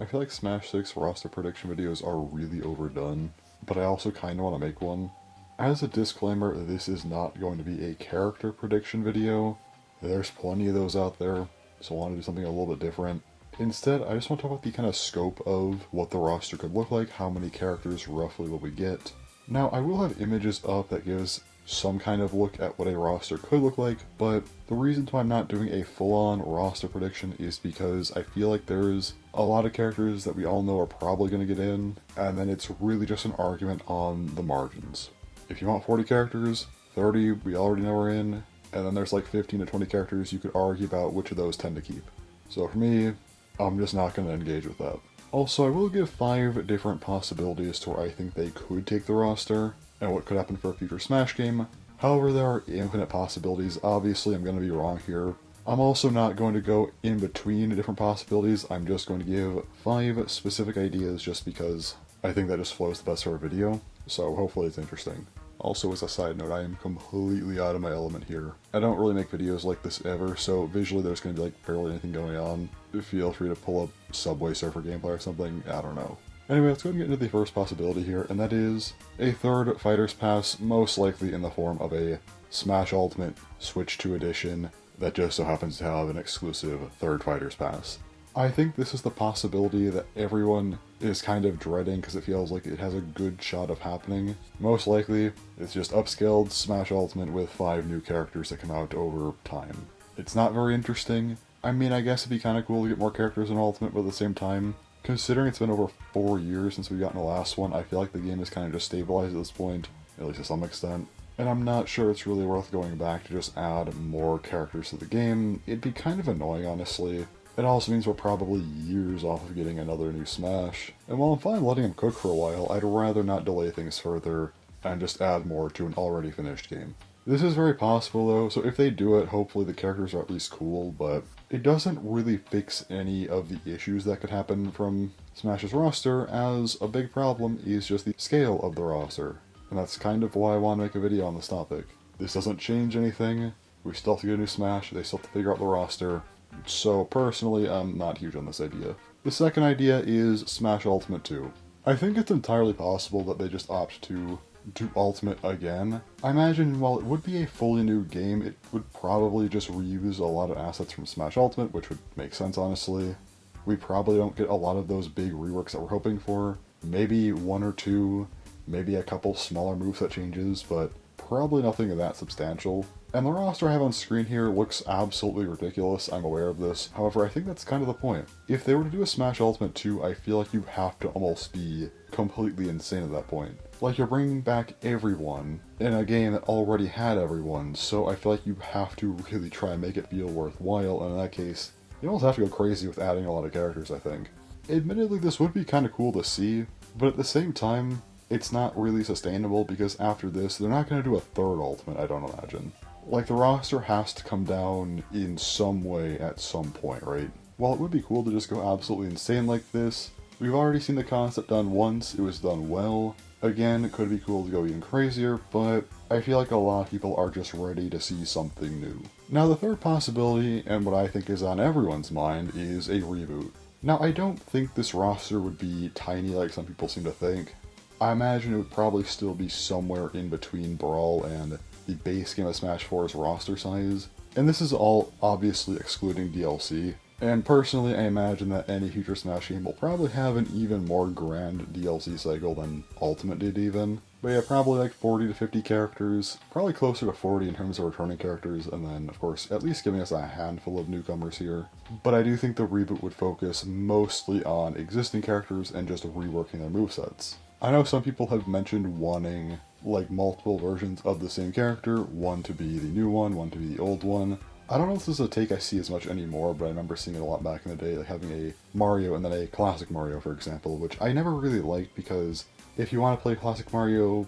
I feel like Smash 6 roster prediction videos are really overdone, but I also kind of want to make one. As a disclaimer, this is not going to be a character prediction video. There's plenty of those out there, so I want to do something a little bit different. Instead, I just want to talk about the kind of scope of what the roster could look like, how many characters roughly will we get. Now, I will have images up that gives some kind of look at what a roster could look like, but the reason why I'm not doing a full-on roster prediction is because I feel like there's a lot of characters that we all know are probably going to get in, and then it's really just an argument on the margins. If you want 40 characters, 30 we already know are in, and then there's like 15 to 20 characters you could argue about which of those tend to keep. So for me, I'm just not going to engage with that. Also, I will give 5 different possibilities to where I think they could take the roster, and what could happen for a future Smash game. However, there are infinite possibilities. Obviously, I'm going to be wrong here. I'm also not going to go in between different possibilities. I'm just going to give 5 specific ideas just because I think that just flows the best for a video. So hopefully it's interesting. Also, as a side note, I am completely out of my element here. I don't really make videos like this ever, so visually there's going to be like barely anything going on. Feel free to pull up Subway Surfer gameplay or something, I don't know. Anyway, let's go ahead and get into the first possibility here, and that is a third Fighter's Pass, most likely in the form of a Smash Ultimate Switch 2 edition that just so happens to have an exclusive third Fighter's Pass. I think this is the possibility that everyone is kind of dreading because it feels like it has a good shot of happening. Most likely, it's just upscaled Smash Ultimate with 5 new characters that come out over time. It's not very interesting. I mean, I guess it'd be kind of cool to get more characters in Ultimate, but at the same time, considering it's been over 4 years since we got in the last one, I feel like the game is kind of just stabilized at this point, at least to some extent. And I'm not sure it's really worth going back to just add more characters to the game. It'd be kind of annoying, honestly. It also means we're probably years off of getting another new Smash. And while I'm fine letting him cook for a while, I'd rather not delay things further and just add more to an already finished game. This is very possible though, so if they do it, hopefully the characters are at least cool, but it doesn't really fix any of the issues that could happen from Smash's roster, as a big problem is just the scale of the roster. And that's kind of why I want to make a video on this topic. This doesn't change anything, we still have to get a new Smash, they still have to figure out the roster. So personally, I'm not huge on this idea. The second idea is Smash Ultimate 2. I think it's entirely possible that they just opt to do Ultimate again. I imagine while it would be a fully new game, it would probably just reuse a lot of assets from Smash Ultimate, which would make sense honestly. We probably don't get a lot of those big reworks that we're hoping for. Maybe 1 or 2, maybe a couple smaller moveset changes, but probably nothing that substantial. And the roster I have on screen here looks absolutely ridiculous, I'm aware of this. However, I think that's kind of the point. If they were to do a Smash Ultimate 2, I feel like you have to almost be completely insane at that point. Like, you're bringing back everyone in a game that already had everyone, so I feel like you have to really try and make it feel worthwhile, and in that case, you almost have to go crazy with adding a lot of characters, I think. Admittedly, this would be kind of cool to see, but at the same time, it's not really sustainable because after this, they're not going to do a third Ultimate, I don't imagine. Like, the roster has to come down in some way at some point, right? While it would be cool to just go absolutely insane like this, we've already seen the concept done once, it was done well. Again, it could be cool to go even crazier, but I feel like a lot of people are just ready to see something new. Now, the third possibility, and what I think is on everyone's mind, is a reboot. Now, I don't think this roster would be tiny like some people seem to think. I imagine it would probably still be somewhere in between Brawl and the base game of Smash 4's roster size, and this is all obviously excluding DLC, and personally I imagine that any future Smash game will probably have an even more grand DLC cycle than Ultimate did even. But yeah, probably like 40 to 50 characters, probably closer to 40 in terms of returning characters, and then of course at least giving us a handful of newcomers here. But I do think the reboot would focus mostly on existing characters and just reworking their movesets. I know some people have mentioned wanting like multiple versions of the same character, one to be the new one to be the old one. I don't know if this is a take I see as much anymore, but I remember seeing it a lot back in the day, like having a Mario and then a classic Mario, for example, which I never really liked because if you want to play classic Mario,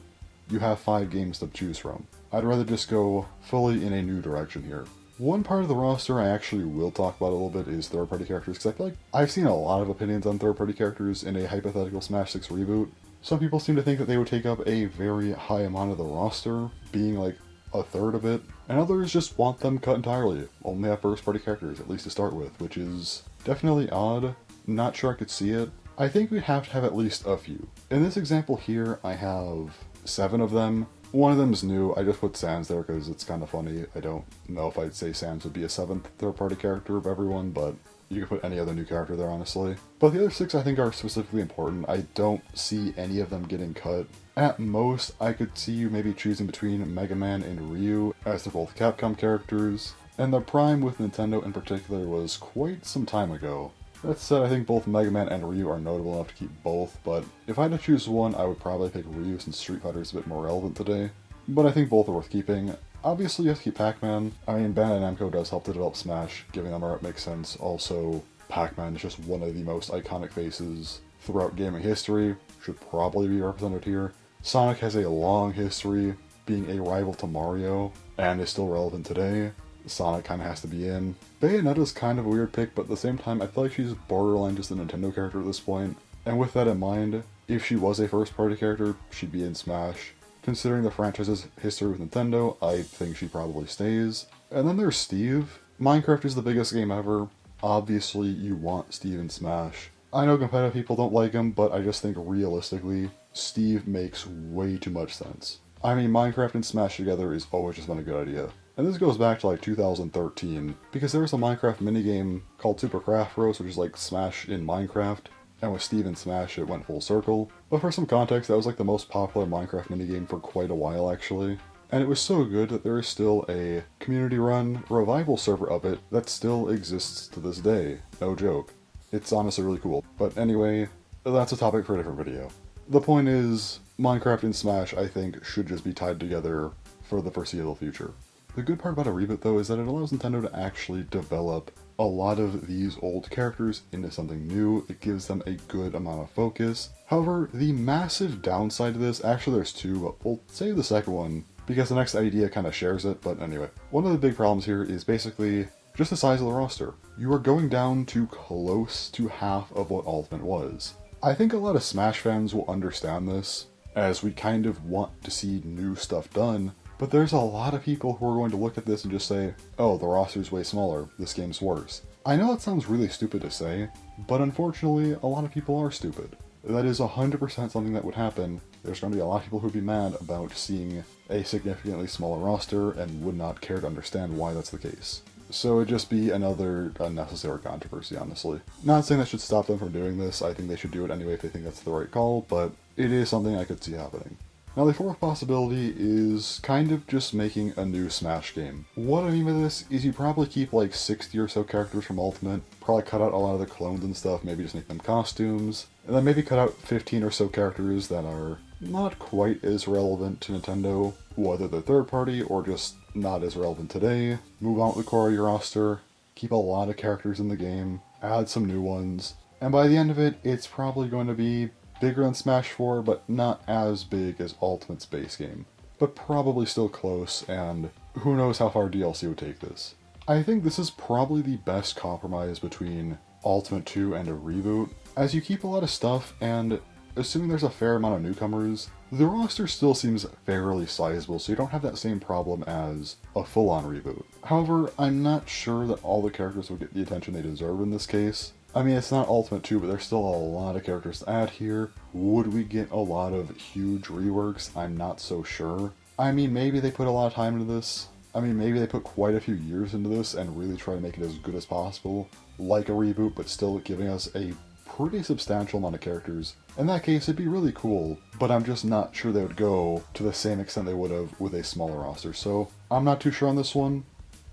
you have 5 games to choose from. I'd rather just go fully in a new direction here. One part of the roster I actually will talk about a little bit is third-party characters, because I feel like I've seen a lot of opinions on third-party characters in a hypothetical Smash 6 reboot. Some people seem to think that they would take up a very high amount of the roster, being like a third of it, and others just want them cut entirely, only have first-party characters, at least to start with, which is definitely odd. not sure I could see it. I think we'd have to have at least a few. In this example here, I have 7 of them. One of them is new. I just put Sans there because it's kind of funny. I don't know if I'd say Sans would be a 7th third-party character of everyone, but you could put any other new character there, honestly. But the other 6 I think are specifically important. I don't see any of them getting cut. At most, I could see you maybe choosing between Mega Man and Ryu, as they're both Capcom characters. And the Prime with Nintendo in particular was quite some time ago. That said, I think both Mega Man and Ryu are notable enough to keep both, but if I had to choose one, I would probably pick Ryu since Street Fighter is a bit more relevant today. But I think both are worth keeping. Obviously, you have to keep Pac-Man. I mean, Bandai Namco does help to develop Smash, giving them art makes sense. Also, Pac-Man is just one of the most iconic faces throughout gaming history, should probably be represented here. Sonic has a long history being a rival to Mario, and is still relevant today. Sonic kind of has to be in. Bayonetta's kind of a weird pick, but at the same time, I feel like she's borderline just a Nintendo character at this point. And with that in mind, if she was a first-party character, she'd be in Smash. Considering the franchise's history with Nintendo, I think she probably stays. And then there's Steve. Minecraft is the biggest game ever. Obviously, you want Steve in Smash. I know competitive people don't like him, but I just think realistically, Steve makes way too much sense. I mean, Minecraft and Smash together has always just been a good idea. And this goes back to like 2013, because there was a Minecraft minigame called Super Craft Bros, which is like Smash in Minecraft, and with Steve and Smash it went full circle. But for some context, that was like the most popular Minecraft minigame for quite a while actually. And it was so good that there is still a community-run revival server of it that still exists to this day. No joke. It's honestly really cool. But anyway, that's a topic for a different video. The point is, Minecraft and Smash I think should just be tied together for the foreseeable future. The good part about a reboot, though, is that it allows Nintendo to actually develop a lot of these old characters into something new. It gives them a good amount of focus. However, the massive downside to this, actually there's 2, but we'll save the second one, because the next idea kind of shares it, but anyway. One of the big problems here is basically just the size of the roster. You are going down to close to half of what Ultimate was. I think a lot of Smash fans will understand this, as we kind of want to see new stuff done, but there's a lot of people who are going to look at this and just say, oh, the roster's way smaller, this game's worse. I know that sounds really stupid to say, but unfortunately, a lot of people are stupid. That is 100% something that would happen. There's going to be a lot of people who would be mad about seeing a significantly smaller roster and would not care to understand why that's the case. So it'd just be another unnecessary controversy, honestly. Not saying that should stop them from doing this, I think they should do it anyway if they think that's the right call, but it is something I could see happening. Now the fourth possibility is kind of just making a new Smash game. What I mean by this is you probably keep like 60 or so characters from Ultimate, probably cut out a lot of the clones and stuff, maybe just make them costumes, and then maybe cut out 15 or so characters that are not quite as relevant to Nintendo, whether they're third party or just not as relevant today. Move on with the core of your roster, keep a lot of characters in the game, add some new ones, and by the end of it, it's probably going to be bigger than Smash 4, but not as big as Ultimate's base game. But probably still close, and who knows how far DLC would take this. I think this is probably the best compromise between Ultimate 2 and a reboot, as you keep a lot of stuff, and assuming there's a fair amount of newcomers, the roster still seems fairly sizable, so you don't have that same problem as a full-on reboot. However, I'm not sure that all the characters will get the attention they deserve in this case. I mean, it's not Ultimate 2, but there's still a lot of characters to add here. Would we get a lot of huge reworks? I'm not so sure. I mean, maybe they put a lot of time into this. I mean, maybe they put quite a few years into this and really try to make it as good as possible, like a reboot, but still giving us a pretty substantial amount of characters. In that case, it'd be really cool, but I'm just not sure they would go to the same extent they would have with a smaller roster, so I'm not too sure on this one.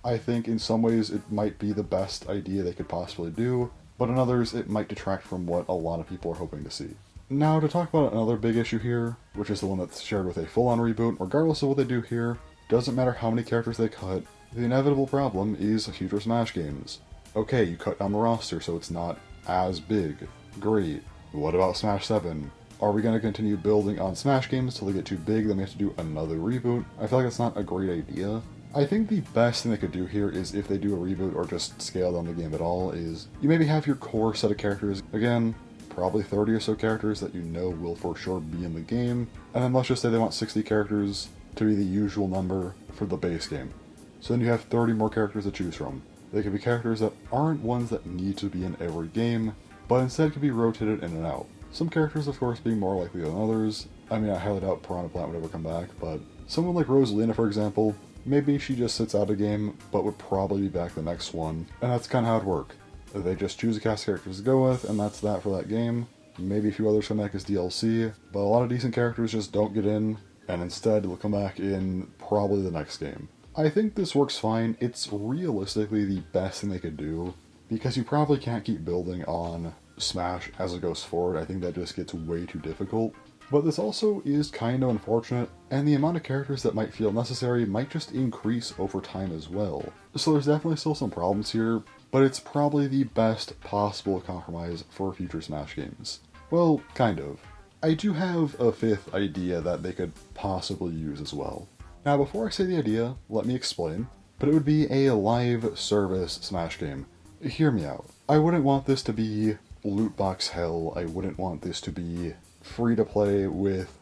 I think in some ways it might be the best idea they could possibly do, but in others, it might detract from what a lot of people are hoping to see. Now, to talk about another big issue here, which is the one that's shared with a full-on reboot, regardless of what they do here, doesn't matter how many characters they cut, the inevitable problem is future Smash games. Okay, you cut down the roster so it's not as big. Great. What about Smash 7? Are we going to continue building on Smash games till they get too big, then we have to do another reboot? I feel like that's not a great idea. I think the best thing they could do here is, if they do a reboot or just scale down the game at all, is you maybe have your core set of characters, again, probably 30 or so characters that you know will for sure be in the game, and then let's just say they want 60 characters to be the usual number for the base game. So then you have 30 more characters to choose from. They could be characters that aren't ones that need to be in every game, but instead can be rotated in and out. Some characters, of course, being more likely than others. I mean, I highly doubt Piranha Plant would ever come back, but someone like Rosalina, for example, maybe she just sits out a game, but would probably be back the next one, and that's kind of how it'd work. They just choose a cast of characters to go with, and that's that for that game. Maybe a few others come back as DLC, but a lot of decent characters just don't get in, and instead will come back in probably the next game. I think this works fine. It's realistically the best thing they could do, because you probably can't keep building on Smash as it goes forward. I think that just gets way too difficult. But this also is kind of unfortunate, and the amount of characters that might feel necessary might just increase over time as well. So there's definitely still some problems here, but it's probably the best possible compromise for future Smash games. Well, kind of. I do have a fifth idea that they could possibly use as well. Now before I say the idea, let me explain, but it would be a live service Smash game. Hear me out. I wouldn't want this to be loot box hell. I wouldn't want this to be free to play with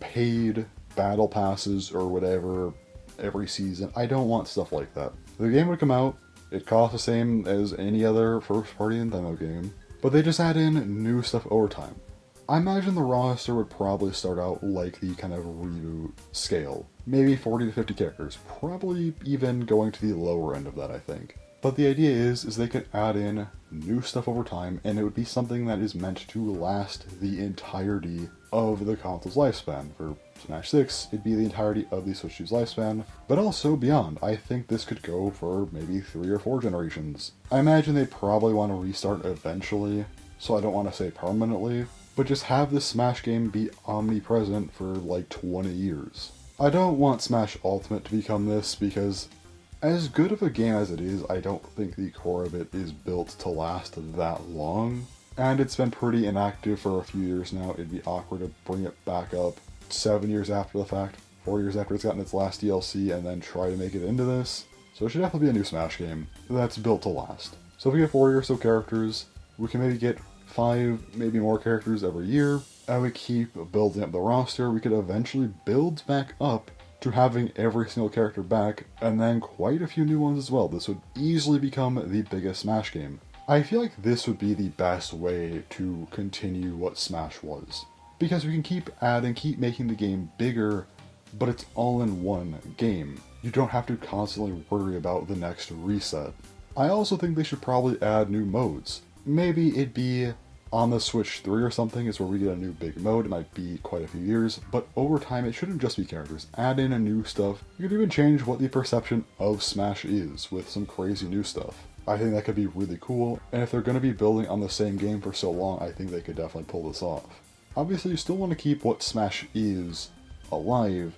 paid battle passes or whatever every season. I don't want stuff like that. The game would come out, it costs the same as any other first party Nintendo game, but they just add in new stuff over time. I imagine the roster would probably start out like the kind of reboot scale. Maybe 40 to 50 characters, probably even going to the lower end of that, I think. But the idea is they could add in new stuff over time, and it would be something that is meant to last the entirety of the console's lifespan. For Smash 6, it'd be the entirety of the Switch 2's lifespan, but also beyond. I think this could go for maybe 3 or 4 generations. I imagine they'd probably want to restart eventually, so I don't want to say permanently, but just have this Smash game be omnipresent for like 20 years. I don't want Smash Ultimate to become this because as good of a game as it is, I don't think the core of it is built to last that long. And it's been pretty inactive for a few years now. It'd be awkward to bring it back up 7 years after the fact, 4 years after it's gotten its last DLC, and then try to make it into this. So it should definitely be a new Smash game that's built to last. So if we get 40 or so characters, we can maybe get 5, maybe more characters every year, and we keep building up the roster. We could eventually build back up to having every single character back, and then quite a few new ones as well. This would easily become the biggest Smash game. I feel like this would be the best way to continue what Smash was. Because we can keep adding, keep making the game bigger, but it's all in one game. You don't have to constantly worry about the next reset. I also think they should probably add new modes. Maybe it'd be on the Switch 3 or something is where we get a new big mode. It might be quite a few years, but over time it shouldn't just be characters. Add in a new stuff. You could even change what the perception of Smash is with some crazy new stuff. I think that could be really cool, and if they're going to be building on the same game for so long, I think they could definitely pull this off. Obviously, you still want to keep what Smash is alive,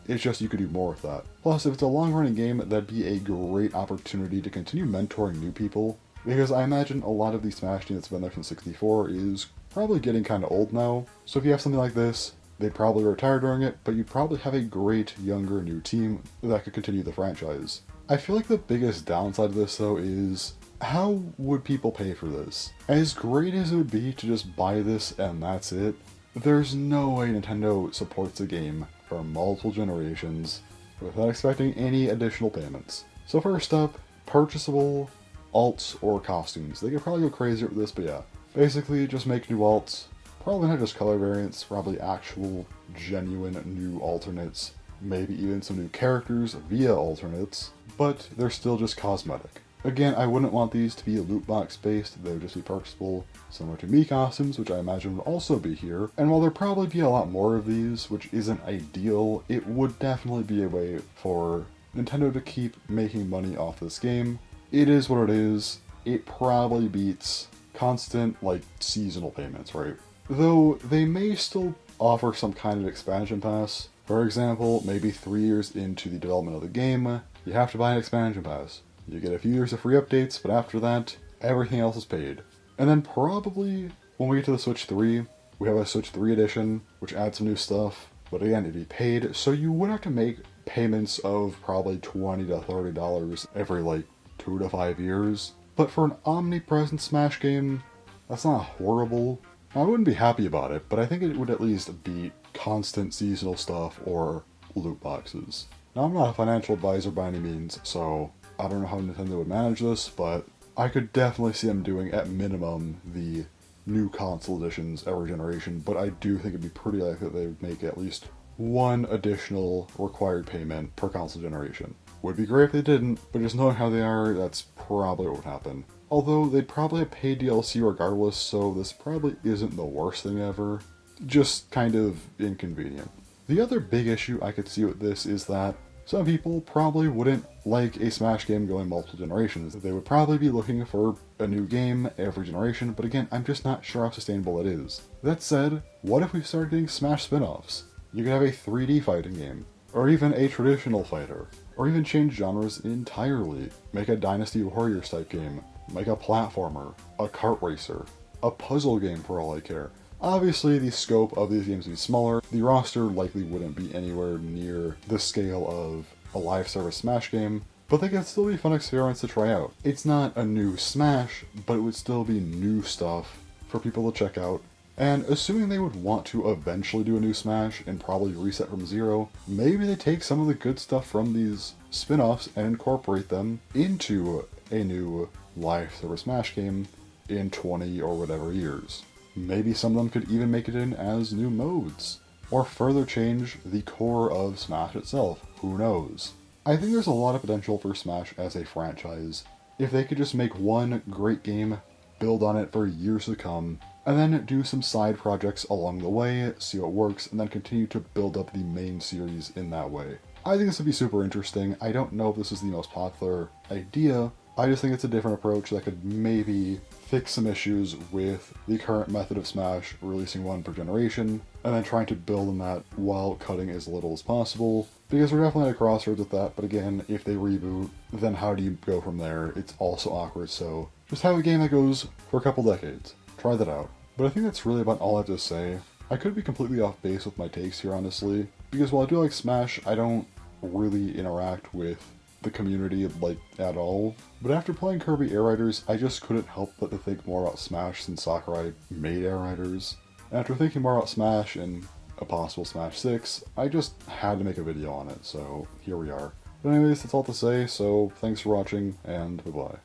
it's just you could do more with that. Plus, if it's a long-running game, that'd be a great opportunity to continue mentoring new people, because I imagine a lot of the Smash team that's been there since 64 is probably getting kind of old now. So if you have something like this, they'd probably retire during it, but you'd probably have a great, younger, new team that could continue the franchise. I feel like the biggest downside of this, though, is how would people pay for this? As great as it would be to just buy this and that's it, there's no way Nintendo supports a game for multiple generations without expecting any additional payments. So first up, purchasable alts or costumes. They could probably go crazier with this, but yeah. Basically, just make new alts. Probably not just color variants, probably actual, genuine new alternates. Maybe even some new characters via alternates, but they're still just cosmetic. Again, I wouldn't want these to be loot box based, they would just be purchasable, similar to Mii costumes, which I imagine would also be here. And while there'd probably be a lot more of these, which isn't ideal, it would definitely be a way for Nintendo to keep making money off this game. It is what it is. It probably beats constant, seasonal payments, right? Though they may still offer some kind of expansion pass. For example, maybe 3 years into the development of the game, you have to buy an expansion pass. You get a few years of free updates, but after that, everything else is paid. And then probably, when we get to the Switch 3, we have a Switch 3 edition, which adds some new stuff, but again, it'd be paid, so you would have to make payments of probably $20 to $30 every 2 to 5 years. But for an omnipresent Smash game, that's not horrible. I wouldn't be happy about it, but I think it would at least beat constant seasonal stuff or loot boxes. Now, I'm not a financial advisor by any means, so I don't know how Nintendo would manage this, but I could definitely see them doing, at minimum, the new console editions every generation, but I do think it'd be pretty likely that they would make at least one additional required payment per console generation. Would be great if they didn't, but just knowing how they are, that's probably what would happen. Although they'd probably have paid DLC regardless, so this probably isn't the worst thing ever. Just kind of inconvenient. The other big issue I could see with this is that some people probably wouldn't like a Smash game going multiple generations. They would probably be looking for a new game every generation, but again, I'm just not sure how sustainable it is. That said, what if we started getting Smash spin-offs? You could have a 3D fighting game, or even a traditional fighter, or even change genres entirely. Make a Dynasty Warriors type game, make a platformer, a kart racer, a puzzle game for all I care. Obviously, the scope of these games would be smaller. The roster likely wouldn't be anywhere near the scale of a live service Smash game, but they could still be fun experiments to try out. It's not a new Smash, but it would still be new stuff for people to check out. And assuming they would want to eventually do a new Smash and probably reset from zero, maybe they take some of the good stuff from these spin-offs and incorporate them into a new live service Smash game in 20 or whatever years. Maybe some of them could even make it in as new modes, or further change the core of Smash itself, who knows. I think there's a lot of potential for Smash as a franchise. If they could just make one great game, build on it for years to come, and then do some side projects along the way, see what works, and then continue to build up the main series in that way. I think this would be super interesting. I don't know if this is the most popular idea. I just think it's a different approach that could maybe fix some issues with the current method of Smash, releasing one per generation, and then trying to build on that while cutting as little as possible. Because we're definitely at a crossroads with that, but again, if they reboot, then how do you go from there? It's also awkward, so just have a game that goes for a couple decades. Try that out. But I think that's really about all I have to say. I could be completely off base with my takes here, honestly, because while I do like Smash, I don't really interact with the community like at all. But after playing Kirby Air Riders, I just couldn't help but to think more about Smash since Sakurai made Air Riders. And after thinking more about Smash and a possible Smash 6, I just had to make a video on it, so here we are. But anyways, that's all to say, so thanks for watching, and bye-bye.